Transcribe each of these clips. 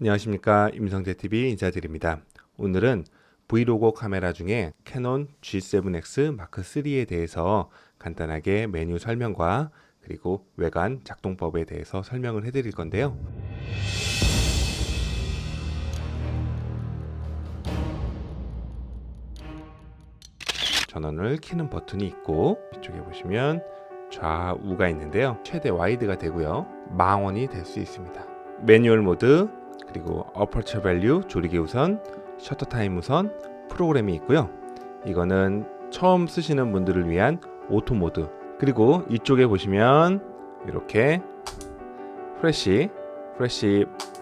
안녕하십니까, 임성재TV 인사드립니다. 오늘은 브이로그 카메라 중에 캐논 G7X 마크 3에 대해서 간단하게 메뉴 설명과 그리고 외관 작동법에 대해서 설명을 해드릴 건데요. 전원을 켜는 버튼이 있고, 이쪽에 보시면 좌우가 있는데요. 최대 와이드가 되고요, 망원이 될 수 있습니다. 매뉴얼 모드, 그리고 어퍼처 밸류, 조리개 우선, 셔터 타임 우선, 프로그램이 있고요. 이거는 처음 쓰시는 분들을 위한 오토 모드. 그리고 이쪽에 보시면 이렇게 프레시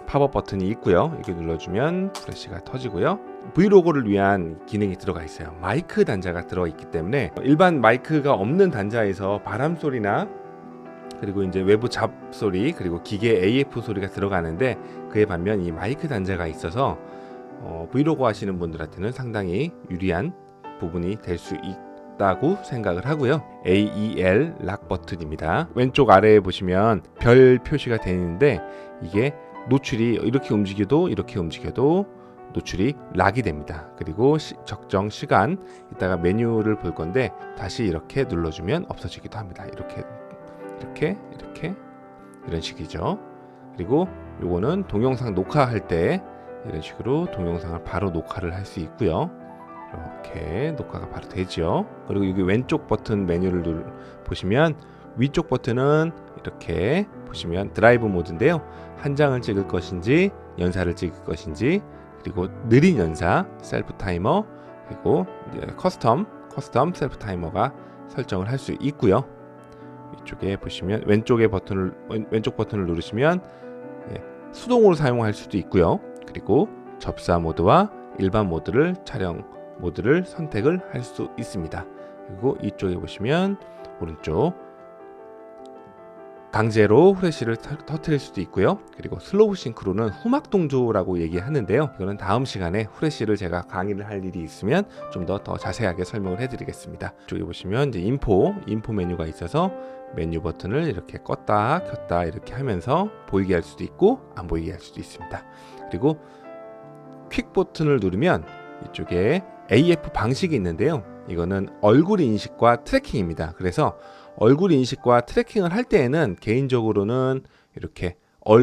팝업 버튼이 있고요. 이렇게 눌러주면 프레시가 터지고요. 브이로그를 위한 기능이 들어가 있어요. 마이크 단자가 들어있기 때문에 일반 마이크가 없는 단자에서 바람 소리나 그리고 이제 외부 잡소리, 그리고 기계 AF 소리가 들어가는데, 그에 반면 이 마이크 단자가 있어서 브이로그 하시는 분들한테는 상당히 유리한 부분이 될 수 있다고 생각을 하고요. AEL 락 버튼입니다. 왼쪽 아래에 보시면 별 표시가 되어 있는데, 이게 노출이 이렇게 움직여도 노출이 락이 됩니다. 그리고 적정 시간, 이따가 메뉴를 볼 건데 다시 이렇게 눌러주면 없어지기도 합니다. 이렇게 이런 식이죠. 그리고 요거는 동영상 녹화할 때 이런 식으로 동영상을 바로 녹화를 할 수 있고요. 이렇게 녹화가 바로 되죠. 그리고 여기 왼쪽 버튼 메뉴를 보시면, 위쪽 버튼은 이렇게 보시면 드라이브 모드인데요. 한 장을 찍을 것인지 연사를 찍을 것인지, 그리고 느린 연사 셀프 타이머, 그리고 이제 커스텀 셀프 타이머가 설정을 할 수 있고요. 이쪽에 보시면 왼쪽 버튼을 누르시면 수동으로 사용할 수도 있고요. 그리고 접사 모드와 일반 모드를, 촬영 모드를 선택을 할 수 있습니다. 그리고 이쪽에 보시면 오른쪽 강제로 후레쉬를 터뜨릴 수도 있고요. 그리고 슬로우 싱크로는 후막 동조라고 얘기하는데요. 이거는 다음 시간에 후레쉬를 제가 강의를 할 일이 있으면 좀 더 자세하게 설명을 해드리겠습니다. 이쪽에 보시면 이제 인포 메뉴가 있어서 메뉴 버튼을 이렇게 껐다 켰다 이렇게 하면서 보이게 할 수도 있고 안 보이게 할 수도 있습니다. 그리고 퀵 버튼을 누르면 이쪽에 AF 방식이 있는데요. 이거는 얼굴 인식과 트래킹입니다. 그래서 얼굴 인식과 트래킹을 할 때에는 개인적으로는 이렇게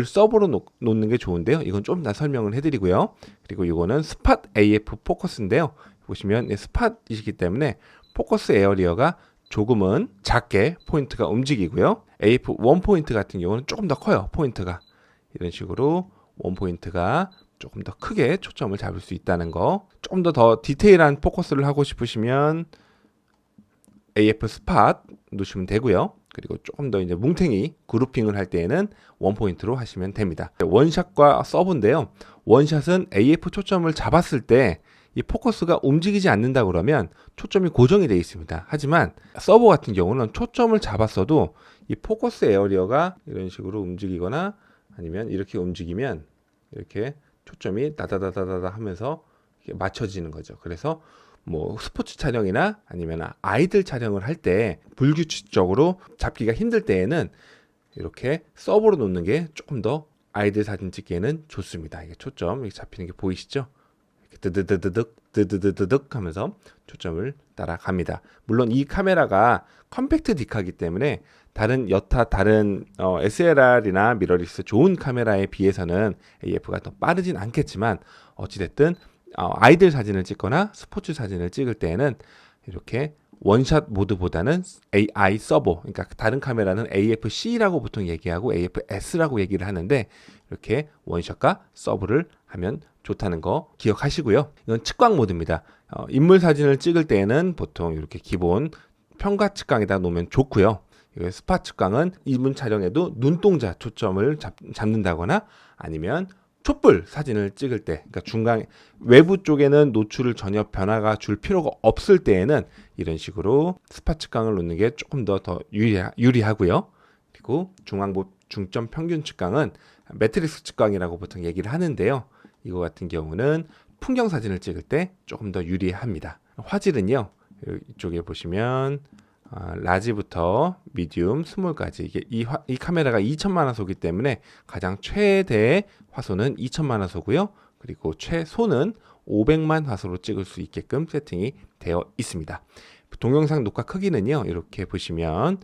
서버로 놓는 게 좋은데요. 이건 좀 더 설명을 해드리고요. 그리고 이거는 스팟 AF 포커스인데요. 보시면 스팟이기 때문에 포커스 에어리어가 조금은 작게 포인트가 움직이고요. AF 원 포인트 같은 경우는 조금 더 커요. 포인트가 이런 식으로 원 포인트가 조금 더 크게 초점을 잡을 수 있다는 거. 조금 더 디테일한 포커스를 하고 싶으시면 AF 스팟 놓으시면 되고요. 그리고 조금 더 이제 뭉탱이 그룹핑을 할 때에는 원 포인트로 하시면 됩니다. 원샷과 서브인데요. 원샷은 AF 초점을 잡았을 때 이 포커스가 움직이지 않는다 그러면 초점이 고정이 되어 있습니다. 하지만 서브 같은 경우는 초점을 잡았어도 이 포커스 에어리어가 이런 식으로 움직이거나 아니면 이렇게 움직이면 이렇게 초점이 다다다다다 하면서 맞춰지는 거죠. 그래서 뭐 스포츠 촬영이나 아니면 아이들 촬영을 할 때 불규칙적으로 잡기가 힘들 때에는 이렇게 서브로 놓는 게 조금 더 아이들 사진 찍기에는 좋습니다. 이게 초점 이렇게 잡히는 게 보이시죠? 이렇게 드드드득 하면서 초점을 따라갑니다. 물론 이 카메라가 컴팩트 디카기 때문에 다른 SLR이나 미러리스 좋은 카메라에 비해서는 AF가 더 빠르진 않겠지만, 어찌됐든 아이들 사진을 찍거나 스포츠 사진을 찍을 때에는 이렇게 원샷 모드보다는 AI 서버, 그러니까 다른 카메라는 AFC라고 보통 얘기하고 AFS라고 얘기를 하는데, 이렇게 원샷과 서브를 하면 좋다는 거 기억하시고요. 이건 측광 모드입니다. 인물 사진을 찍을 때에는 보통 이렇게 기본 평가 측광에다 놓으면 좋고요. 스팟 측광은 인물 촬영에도 눈동자 초점을 잡는다거나 아니면 촛불 사진을 찍을 때, 그러니까 중간 외부 쪽에는 노출을 전혀 변화가 줄 필요가 없을 때에는 이런 식으로 스팟 측광을 놓는 게 조금 더 유리하고요. 그리고 중앙부 중점 평균 측광은 매트릭스 측광이라고 보통 얘기를 하는데요. 이거 같은 경우는 풍경 사진을 찍을 때 조금 더 유리합니다. 화질은요, 이쪽에 보시면 라지부터 미디움, 스몰까지 이게 이 카메라가 2천만화소이기 때문에 가장 최대 화소는 2천만화소고요. 그리고 최소는 500만 화소로 찍을 수 있게끔 세팅이 되어 있습니다. 동영상 녹화 크기는요, 이렇게 보시면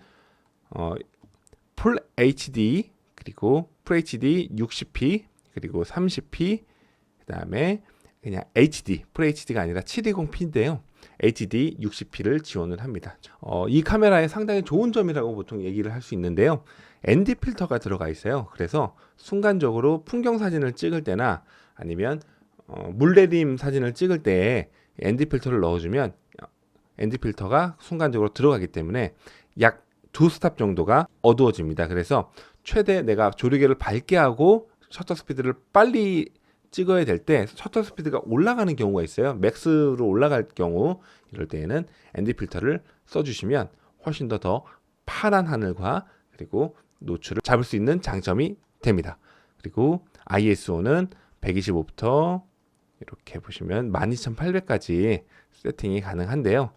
풀 HD 그리고 풀 HD 60p 그리고 30p 그다음에 그냥 HD, 풀 HD가 아니라 720p인데요. HD 60p를 지원을 합니다. 이 카메라의 상당히 좋은 점이라고 보통 얘기를 할 수 있는데요. ND 필터가 들어가 있어요. 그래서 순간적으로 풍경 사진을 찍을 때나 아니면 물내림 사진을 찍을 때 ND 필터를 넣어주면 ND 필터가 순간적으로 들어가기 때문에 약 2스탑 정도가 어두워집니다. 그래서 최대 내가 조리개를 밝게 하고 셔터 스피드를 빨리 찍어야 될 때 셔터 스피드가 올라가는 경우가 있어요. 맥스로 올라갈 경우 이럴 때에는 ND 필터를 써주시면 훨씬 더 파란 하늘과 그리고 노출을 잡을 수 있는 장점이 됩니다. 그리고 ISO는 125부터 이렇게 보시면 12800까지 세팅이 가능한데요.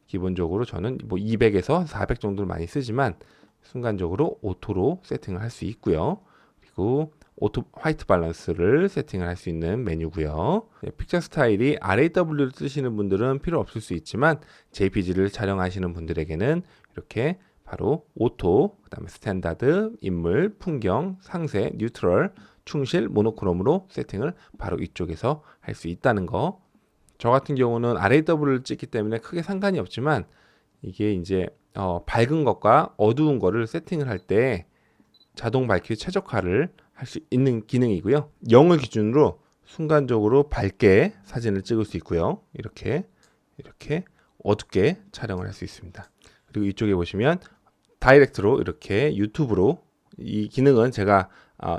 기본적으로 저는 뭐 200에서 400 정도를 많이 쓰지만 순간적으로 오토로 세팅을 할 수 있고요. 그리고 오토 화이트 밸런스를 세팅을 할 수 있는 메뉴고요. 픽처 스타일이 RAW를 쓰시는 분들은 필요 없을 수 있지만 JPG를 촬영하시는 분들에게는 이렇게 바로 오토, 그다음에 스탠다드, 인물, 풍경, 상세, 뉴트럴, 충실, 모노크롬으로 세팅을 바로 이쪽에서 할 수 있다는 거. 저 같은 경우는 RAW를 찍기 때문에 크게 상관이 없지만 이게 이제 밝은 것과 어두운 거를 세팅을 할 때 자동 밝기 최적화를 할 수 있는 기능이고요. 0을 기준으로 순간적으로 밝게 사진을 찍을 수 있고요. 이렇게 어둡게 촬영을 할 수 있습니다. 그리고 이쪽에 보시면 다이렉트로 이렇게 유튜브로, 이 기능은 제가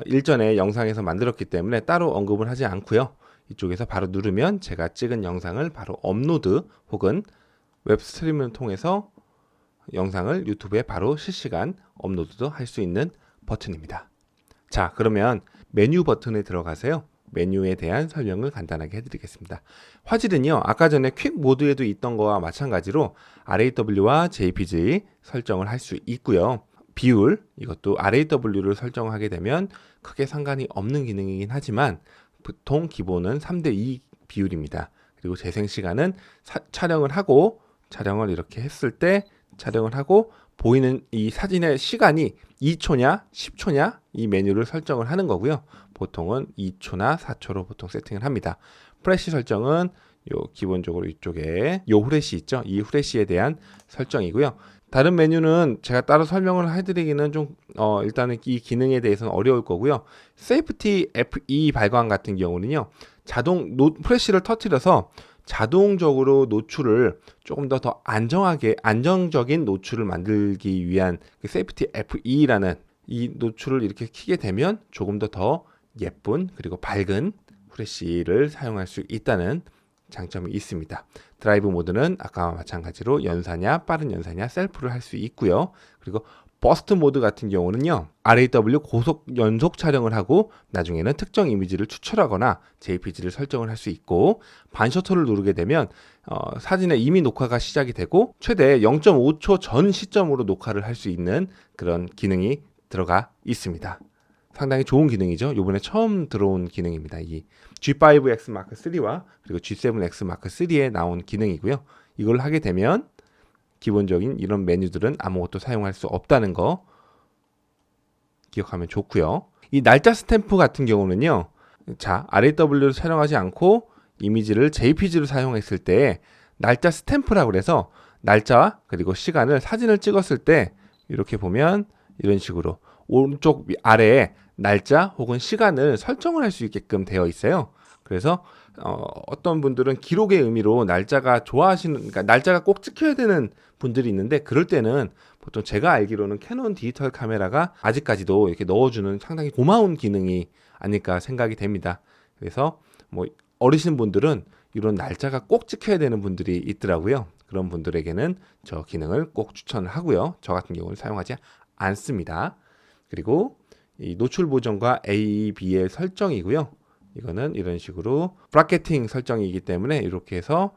일전에 영상에서 만들었기 때문에 따로 언급을 하지 않고요. 이쪽에서 바로 누르면 제가 찍은 영상을 바로 업로드 혹은 웹 스트리밍을 통해서 영상을 유튜브에 바로 실시간 업로드도 할 수 있는 버튼입니다. 자, 그러면 메뉴 버튼에 들어가세요. 메뉴에 대한 설명을 간단하게 해드리겠습니다. 화질은요, 아까 전에 퀵 모드에도 있던 거와 마찬가지로 RAW와 JPG 설정을 할 수 있고요. 비율, 이것도 RAW를 설정하게 되면 크게 상관이 없는 기능이긴 하지만 보통 기본은 3:2 비율입니다. 그리고 재생 시간은 촬영을 이렇게 했을 때 촬영을 하고 보이는 이 사진의 시간이 2초냐 10초냐 이 메뉴를 설정을 하는 거고요. 보통은 2초나 4초로 보통 세팅을 합니다. 프레시 설정은 기본적으로 이쪽에 후레쉬 있죠. 이 후레쉬에 대한 설정이고요. 다른 메뉴는 제가 따로 설명을 해드리기는 좀 일단은 이 기능에 대해서는 어려울 거고요. 세이프티 FE 발광 같은 경우는요, 프레쉬를 터뜨려서 자동적으로 노출을 조금 더 안정적인 노출을 만들기 위한 세이프티 FE라는 이 노출을 이렇게 켜게 되면 조금 더 예쁜 그리고 밝은 후레쉬를 사용할 수 있다는 장점이 있습니다. 드라이브 모드는 아까와 마찬가지로 연사냐, 빠른 연사냐, 셀프를 할 수 있고요. 그리고 버스트 모드 같은 경우는요, RAW 고속 연속 촬영을 하고 나중에는 특정 이미지를 추출하거나 JPG를 설정을 할 수 있고, 반셔터를 누르게 되면 사진의 이미 녹화가 시작이 되고 최대 0.5초 전 시점으로 녹화를 할 수 있는 그런 기능이 들어가 있습니다. 상당히 좋은 기능이죠. 이번에 처음 들어온 기능입니다. 이 G5X Mark III와 그리고 G7X Mark III에 나온 기능이고요. 이걸 하게 되면 기본적인 이런 메뉴들은 아무것도 사용할 수 없다는 거 기억하면 좋고요. 이 날짜 스탬프 같은 경우는요, 자, RAW를 촬영하지 않고 이미지를 JPG로 사용했을 때 날짜 스탬프라고 해서 날짜와 그리고 시간을 사진을 찍었을 때 이렇게 보면 이런 식으로 오른쪽 아래에 날짜 혹은 시간을 설정을 할 수 있게끔 되어 있어요. 그래서 어떤 분들은 기록의 의미로 그러니까 날짜가 꼭 찍혀야 되는 분들이 있는데, 그럴 때는 보통 제가 알기로는 캐논 디지털 카메라가 아직까지도 이렇게 넣어주는 상당히 고마운 기능이 아닐까 생각이 됩니다. 그래서 뭐 어리신 분들은 이런 날짜가 꼭 찍혀야 되는 분들이 있더라고요. 그런 분들에게는 저 기능을 꼭 추천을 하고요. 저 같은 경우는 사용하지 않습니다. 그리고 이 노출 보정과 AB의 설정이고요. 이거는 이런 식으로 브라켓팅 설정이기 때문에 이렇게 해서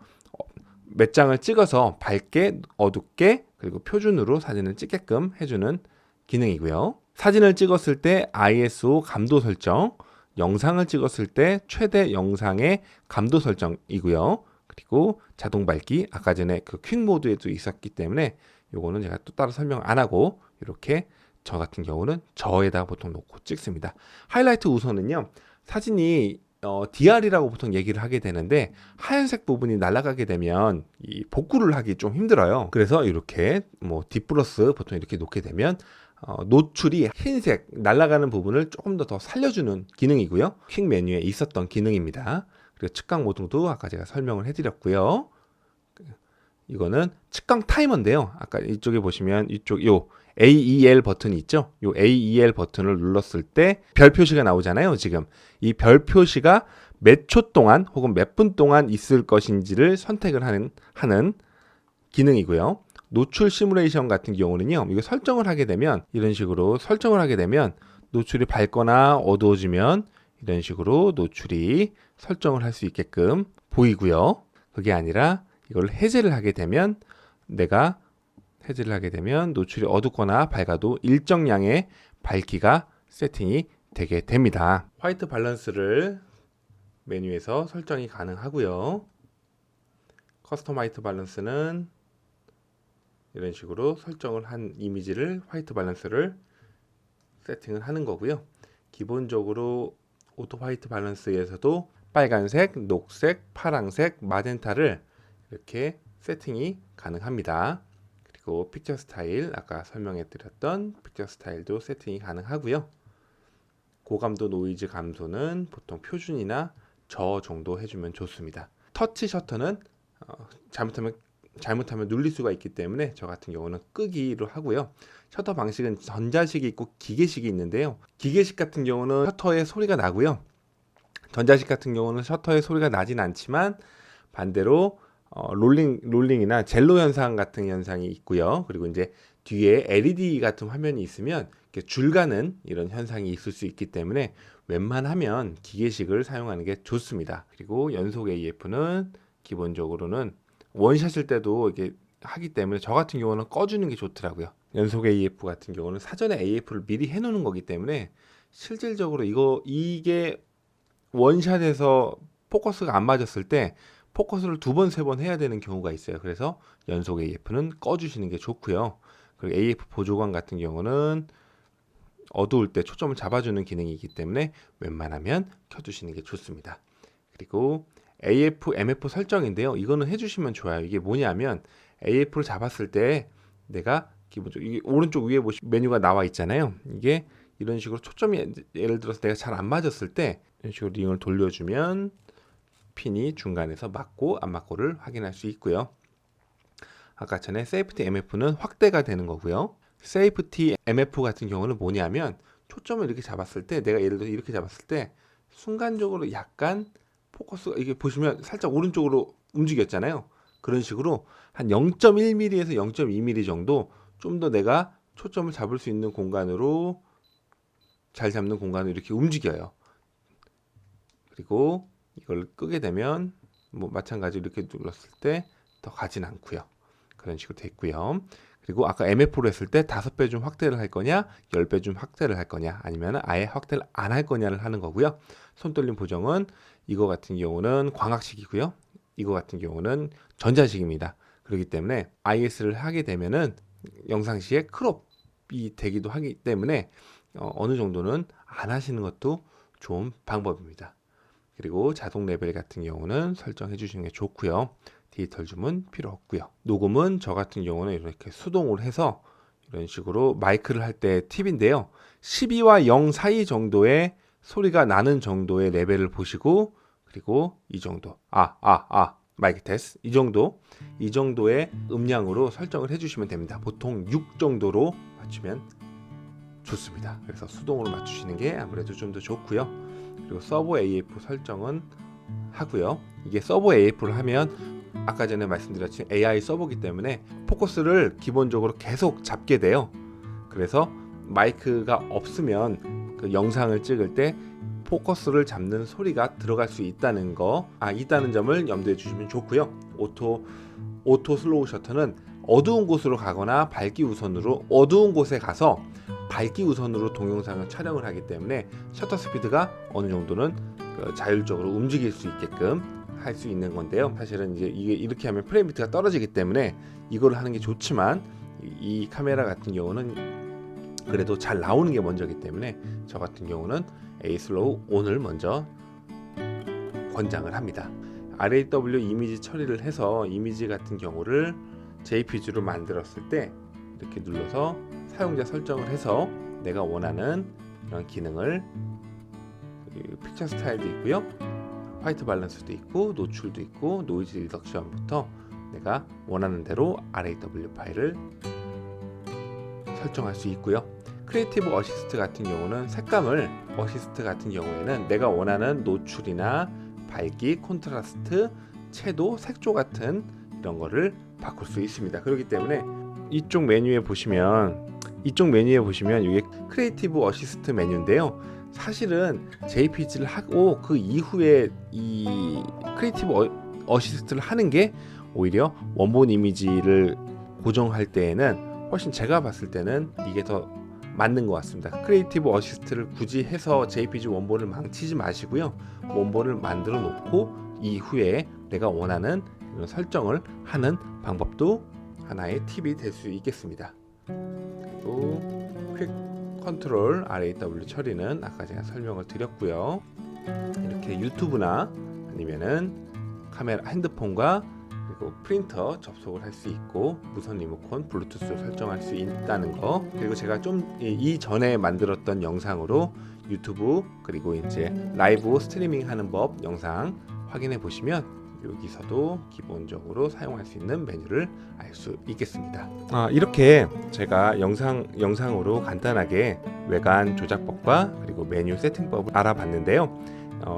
몇 장을 찍어서 밝게, 어둡게, 그리고 표준으로 사진을 찍게끔 해주는 기능이고요. 사진을 찍었을 때 ISO 감도 설정, 영상을 찍었을 때 최대 영상의 감도 설정이고요. 그리고 자동 밝기, 아까 전에 그 퀵 모드에도 있었기 때문에 요거는 제가 또 따로 설명 안 하고 이렇게 저 같은 경우는 저에다 보통 놓고 찍습니다. 하이라이트 우선은요, 사진이 DR이라고 보통 얘기를 하게 되는데 하얀색 부분이 날아가게 되면 이 복구를 하기 좀 힘들어요. 그래서 이렇게 뭐 D 플러스 보통 이렇게 놓게 되면 노출이 흰색 날아가는 부분을 조금 더 살려주는 기능이고요. 퀵 메뉴에 있었던 기능입니다. 그리고 측강 모드도 아까 제가 설명을 해드렸고요. 이거는 측강 타이머인데요. 아까 이쪽에 보시면 이쪽 요 AEL 버튼이 있죠. 요 AEL 버튼을 눌렀을 때 별 표시가 나오잖아요. 지금 이 별 표시가 몇 초 동안 혹은 몇 분 동안 있을 것인지를 선택을 하는 기능이고요. 노출 시뮬레이션 같은 경우는요, 이거 설정을 하게 되면 이런 식으로 설정을 하게 되면 노출이 밝거나 어두워지면 이런 식으로 노출이 설정을 할 수 있게끔 보이고요. 그게 아니라 이걸 해제를 하게 되면 노출이 어둡거나 밝아도 일정량의 밝기가 세팅이 되게 됩니다. 화이트 밸런스를 메뉴에서 설정이 가능하고요. 커스텀 화이트 밸런스는 이런 식으로 설정을 한 이미지를 화이트 밸런스를 세팅을 하는 거고요. 기본적으로 오토 화이트 밸런스에서도 빨간색, 녹색, 파란색, 마젠타를 이렇게 세팅이 가능합니다. 그리고 픽처 스타일, 아까 설명해 드렸던 픽처 스타일도 세팅이 가능하고요. 고감도 노이즈 감소는 보통 표준이나 저 정도 해주면 좋습니다. 터치 셔터는 잘못하면 눌릴 수가 있기 때문에 저 같은 경우는 끄기로 하고요. 셔터 방식은 전자식이 있고 기계식이 있는데요. 기계식 같은 경우는 셔터에 소리가 나고요. 전자식 같은 경우는 셔터에 소리가 나진 않지만 반대로 롤링이나 젤로 현상 같은 현상이 있고요. 그리고 이제 뒤에 LED 같은 화면이 있으면 이렇게 줄가는 이런 현상이 있을 수 있기 때문에 웬만하면 기계식을 사용하는 게 좋습니다. 그리고 연속 AF는 기본적으로는 원샷일 때도 이게 하기 때문에 저 같은 경우는 꺼주는 게 좋더라고요. 연속 AF 같은 경우는 사전에 AF를 미리 해놓는 거기 때문에 실질적으로 이게 원샷에서 포커스가 안 맞았을 때 포커스를 2번, 3번 해야 되는 경우가 있어요. 그래서 연속 AF는 꺼주시는 게 좋고요. 그리고 AF 보조관 같은 경우는 어두울 때 초점을 잡아주는 기능이기 때문에 웬만하면 켜주시는 게 좋습니다. 그리고 AF, MF 설정인데요. 이거는 해주시면 좋아요. 이게 뭐냐면 AF를 잡았을 때 내가 기본적으로 이게 오른쪽 위에 보시면 메뉴가 나와 있잖아요. 이게 이런 식으로 초점이 예를 들어서 내가 잘 안 맞았을 때 이런 식으로 링을 돌려주면 핀이 중간에서 맞고 안 맞고를 확인할 수 있고요. 아까 전에 세이프티 MF는 확대가 되는 거고요. 세이프티 MF 같은 경우는 뭐냐면 초점을 이렇게 잡았을 때 내가 예를 들어 이렇게 잡았을 때 순간적으로 약간 포커스가 이게 보시면 살짝 오른쪽으로 움직였잖아요. 그런 식으로 한 0.1mm에서 0.2mm 정도 좀 더 내가 초점을 잡을 수 있는 공간으로 잘 잡는 공간으로 이렇게 움직여요. 그리고 이걸 끄게 되면 뭐 마찬가지로 이렇게 눌렀을 때 더 가진 않고요. 그런 식으로 돼 있고요. 그리고 아까 MF로 했을 때 5배 좀 확대를 할 거냐 10배 좀 확대를 할 거냐 아니면 아예 확대를 안 할 거냐를 하는 거고요. 손떨림 보정은 이거 같은 경우는 광학식이고요. 이거 같은 경우는 전자식입니다. 그렇기 때문에 IS를 하게 되면은 영상 시에 크롭이 되기도 하기 때문에 어느 정도는 안 하시는 것도 좋은 방법입니다. 그리고 자동 레벨 같은 경우는 설정해 주시는 게 좋고요. 디지털 줌은 필요 없고요. 녹음은 저 같은 경우는 이렇게 수동으로 해서 이런 식으로 마이크를 할 때 팁인데요. 12와 0 사이 정도의 소리가 나는 정도의 레벨을 보시고 그리고 이 정도 마이크 테스트 이 정도의 음량으로 설정을 해주시면 됩니다. 보통 6 정도로 맞추면 좋습니다. 그래서 수동으로 맞추시는 게 아무래도 좀 더 좋고요. 그리고 서버 AF 설정은 하고요. 이게 서버 AF를 하면 아까 전에 말씀드렸지만 AI 서버이기 때문에 포커스를 기본적으로 계속 잡게 돼요. 그래서 마이크가 없으면 그 영상을 찍을 때 포커스를 잡는 소리가 들어갈 수 있다는 점을 염두에 주시면 좋고요. 오토 오토 슬로우 셔터는 어두운 곳으로 가거나 밝기 우선으로 어두운 곳에 가서 밝기 우선으로 동영상을 촬영을 하기 때문에 셔터 스피드가 어느 정도는 자율적으로 움직일 수 있게끔 할 수 있는 건데요. 사실은 이제 이게 이렇게 하면 프레임 비트가 떨어지기 때문에 이거를 하는 게 좋지만 이 카메라 같은 경우는 그래도 잘 나오는 게 먼저기 때문에 저 같은 경우는 A 슬로우 ON을 먼저 권장을 합니다. RAW 이미지 처리를 해서 이미지 같은 경우를 JPG로 만들었을 때 이렇게 눌러서 사용자 설정을 해서 내가 원하는 이런 기능을 픽처 스타일도 있고요, 화이트 밸런스도 있고 노출도 있고 노이즈 리덕션부터 내가 원하는 대로 RAW 파일을 설정할 수 있고요. 크리에이티브 어시스트 같은 경우는 색감을 어시스트 같은 경우에는 내가 원하는 노출이나 밝기, 콘트라스트, 채도, 색조 같은 이런 거를 바꿀 수 있습니다. 그렇기 때문에 이쪽 메뉴에 보시면 이게 크리에이티브 어시스트 메뉴인데요. 사실은 JPG를 하고 그 이후에 이 크리에이티브 어시스트를 하는 게 오히려 원본 이미지를 고정할 때에는 훨씬 제가 봤을 때는 이게 더 맞는 것 같습니다. 크리에이티브 어시스트를 굳이 해서 JPG 원본을 망치지 마시고요. 원본을 만들어 놓고 이후에 내가 원하는 이런 설정을 하는 방법도 하나의 팁이 될 수 있겠습니다. 그리고 퀵 컨트롤 RAW 처리는 아까 제가 설명을 드렸고요. 이렇게 유튜브나 아니면은 카메라 핸드폰과 그리고 프린터 접속을 할 수 있고 무선 리모컨 블루투스로 설정할 수 있다는 거, 그리고 제가 좀 이전에 만들었던 영상으로 유튜브 그리고 이제 라이브 스트리밍 하는 법 영상 확인해 보시면 여기서도 기본적으로 사용할 수 있는 메뉴를 알 수 있겠습니다. 이렇게 제가 영상으로 간단하게 외관 조작법과 그리고 메뉴 세팅법을 알아봤는데요.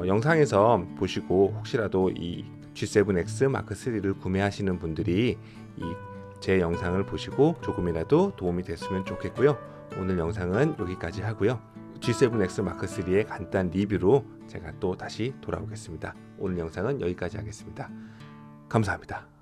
영상에서 보시고 혹시라도 이 G7X 마크 3를 구매하시는 분들이 제 영상을 보시고 조금이라도 도움이 됐으면 좋겠고요. 오늘 영상은 여기까지 하고요. G7X 마크 3의 간단 리뷰로 제가 또 다시 돌아오겠습니다. 오늘 영상은 여기까지 하겠습니다. 감사합니다.